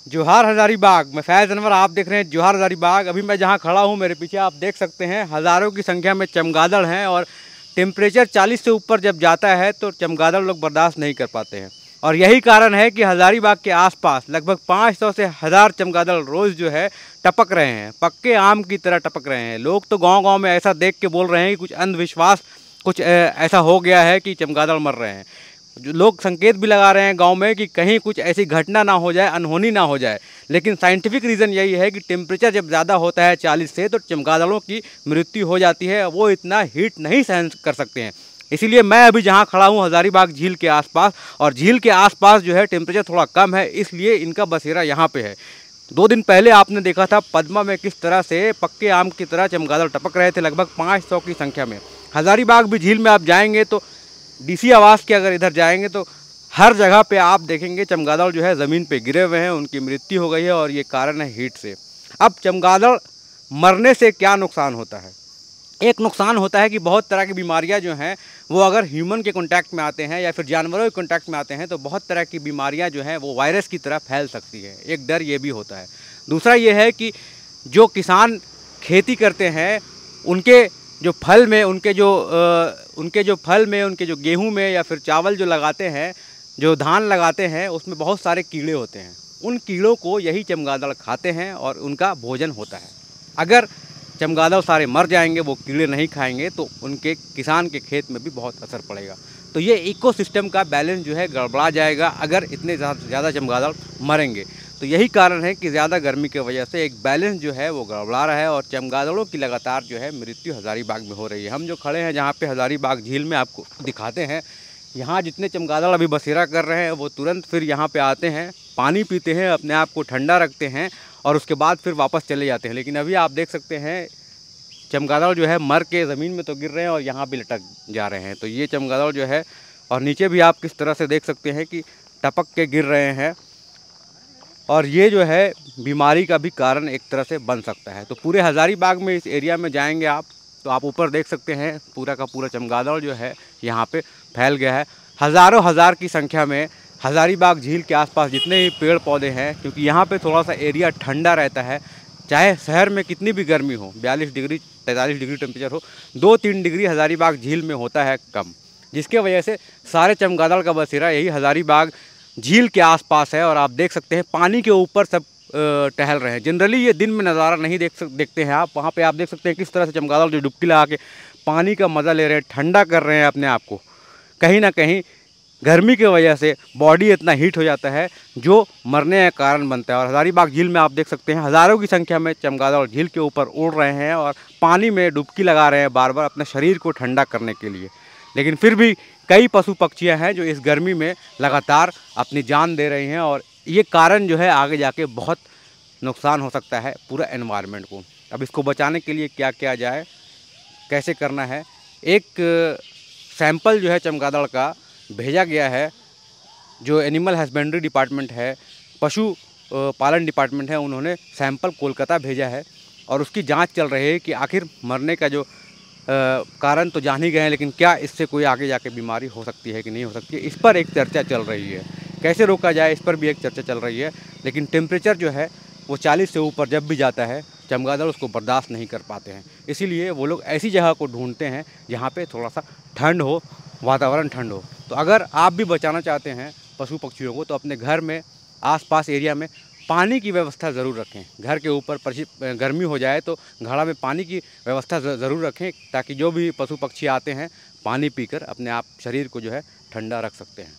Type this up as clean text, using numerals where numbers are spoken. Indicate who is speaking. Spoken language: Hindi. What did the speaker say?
Speaker 1: जोहार हज़ारीबाग। मैं फैज़ अनवर, आप देख रहे हैं जोहार हज़ारीबाग। अभी मैं जहां खड़ा हूं, मेरे पीछे आप देख सकते हैं हज़ारों की संख्या में चमगादड़ हैं और टेम्परेचर 40 से ऊपर जब जाता है तो चमगादड़ लोग बर्दाश्त नहीं कर पाते हैं। और यही कारण है कि हज़ारीबाग के आसपास लगभग 500 से 1000 चमगादड़ रोज़ जो है टपक रहे हैं, पक्के आम की तरह टपक रहे हैं। लोग तो गाँव-गाँव में ऐसा देख के बोल रहे हैं कि कुछ अंधविश्वास कुछ ऐसा हो गया है कि चमगादड़ मर रहे हैं। जो लोग संकेत भी लगा रहे हैं गांव में कि कहीं कुछ ऐसी घटना ना हो जाए, अनहोनी ना हो जाए। लेकिन साइंटिफिक रीज़न यही है कि टेम्परेचर जब ज़्यादा होता है 40 से, तो चमगादड़ों की मृत्यु हो जाती है। वो इतना हीट नहीं सहन कर सकते हैं। इसीलिए मैं अभी जहां खड़ा हूं हज़ारीबाग झील के आसपास, और झील के आसपास जो है टेम्परेचर थोड़ा कम है, इसलिए इनका बसेरा यहाँ पे है। 2 दिन पहले आपने देखा था पद्मा में किस तरह से पक्के आम की तरह चमगादड़ टपक रहे थे, लगभग 500 की संख्या में। हज़ारीबाग भी झील में आप जाएंगे तो डीसी आवास के अगर इधर जाएंगे तो हर जगह पे आप देखेंगे चमगादड़ जो है ज़मीन पे गिरे हुए हैं, उनकी मृत्यु हो गई है और ये कारण है हीट से। अब चमगादड़ मरने से क्या नुकसान होता है? एक नुकसान होता है कि बहुत तरह की बीमारियां जो हैं वो अगर ह्यूमन के कांटेक्ट में आते हैं या फिर जानवरों के कांटेक्ट में आते हैं तो बहुत तरह की बीमारियां जो हैं वो वायरस की तरह फैल सकती है। एक डर ये भी होता है। दूसरा ये है कि जो किसान खेती करते हैं उनके जो फल में उनके जो गेहूं में या फिर चावल जो लगाते हैं, जो धान लगाते हैं, उसमें बहुत सारे कीड़े होते हैं। उन कीड़ों को यही चमगादड़ खाते हैं और उनका भोजन होता है। अगर चमगादड़ सारे मर जाएंगे, वो कीड़े नहीं खाएंगे, तो उनके किसान के खेत में भी बहुत असर पड़ेगा। तो ये इकोसिस्टम का बैलेंस जो है गड़बड़ा जाएगा अगर इतने ज़्यादा चमगादड़ मरेंगे। तो यही कारण है कि ज़्यादा गर्मी की वजह से एक बैलेंस जो है वो गड़बड़ा रहा है और चमगादड़ों की लगातार जो है मृत्यु हज़ारीबाग में हो रही है। हम जो खड़े हैं जहाँ पे हज़ारीबाग झील में आपको दिखाते हैं, यहाँ जितने चमगादड़ अभी बसेरा कर रहे हैं वो तुरंत फिर यहाँ पे आते हैं, पानी पीते हैं, अपने आप को ठंडा रखते हैं और उसके बाद फिर वापस चले जाते हैं। लेकिन अभी आप देख सकते हैं चमगादड़ जो है मर के ज़मीन में तो गिर रहे हैं और यहाँ भी लटक जा रहे हैं। तो ये चमगादड़ जो है, और नीचे भी आप किस तरह से देख सकते हैं कि टपक के गिर रहे हैं, और ये जो है बीमारी का भी कारण एक तरह से बन सकता है। तो पूरे हज़ारीबाग में इस एरिया में जाएंगे आप तो आप ऊपर देख सकते हैं पूरा का पूरा चमगादड़ जो है यहाँ पे फैल गया है। हज़ारों हज़ार की संख्या में हज़ारीबाग झील के आसपास जितने भी पेड़ पौधे हैं, क्योंकि यहाँ पे थोड़ा सा एरिया ठंडा रहता है, चाहे शहर में कितनी भी गर्मी हो, 42 डिग्री 43 डिग्री टेम्परेचर हो, 2-3 डिग्री हज़ारीबाग झील में होता है कम, जिसके वजह से सारे चमगादड़ का बसेरा यही हज़ारीबाग झील के आसपास है। और आप देख सकते हैं पानी के ऊपर सब टहल रहे हैं। जनरली ये दिन में नज़ारा नहीं देखते हैं आप। वहाँ पे आप देख सकते हैं किस तरह से चमगादड़ जो डुबकी लगा के पानी का मज़ा ले रहे हैं, ठंडा कर रहे हैं अपने आप को। कहीं ना कहीं गर्मी की वजह से बॉडी इतना हीट हो जाता है जो मरने का कारण बनता है। और हज़ारीबाग झील में आप देख सकते हैं हज़ारों की संख्या में चमगादड़ झील के ऊपर उड़ रहे हैं और पानी में डुबकी लगा रहे हैं बार बार अपने शरीर को ठंडा करने के लिए। लेकिन फिर भी कई पशु पक्षियां हैं जो इस गर्मी में लगातार अपनी जान दे रही हैं और ये कारण जो है आगे जाके बहुत नुकसान हो सकता है पूरा एनवायरनमेंट को। अब इसको बचाने के लिए क्या किया जाए, कैसे करना है, एक सैंपल जो है चमगादड़ का भेजा गया है। जो एनिमल हस्बेंड्री डिपार्टमेंट है, पशु पालन डिपार्टमेंट है, उन्होंने सैंपल कोलकाता भेजा है और उसकी जांच चल रही है कि आखिर मरने का जो कारण तो जान ही गए हैं, लेकिन क्या इससे कोई आगे जाके बीमारी हो सकती है कि नहीं हो सकती है, इस पर एक चर्चा चल रही है। कैसे रोका जाए, इस पर भी एक चर्चा चल रही है। लेकिन टेम्परेचर जो है वो 40 से ऊपर जब भी जाता है, चमगादड़ उसको बर्दाश्त नहीं कर पाते हैं। इसीलिए वो लोग ऐसी जगह को ढूंढते हैं जहाँ पे थोड़ा सा ठंड हो, वातावरण ठंड हो। तो अगर आप भी बचाना चाहते हैं पशु पक्षियों को तो अपने घर में आसपास एरिया में पानी की व्यवस्था ज़रूर रखें। घर के ऊपर गर्मी हो जाए तो घड़ा में पानी की व्यवस्था ज़रूर रखें, ताकि जो भी पशु पक्षी आते हैं पानी पीकर अपने आप शरीर को जो है ठंडा रख सकते हैं।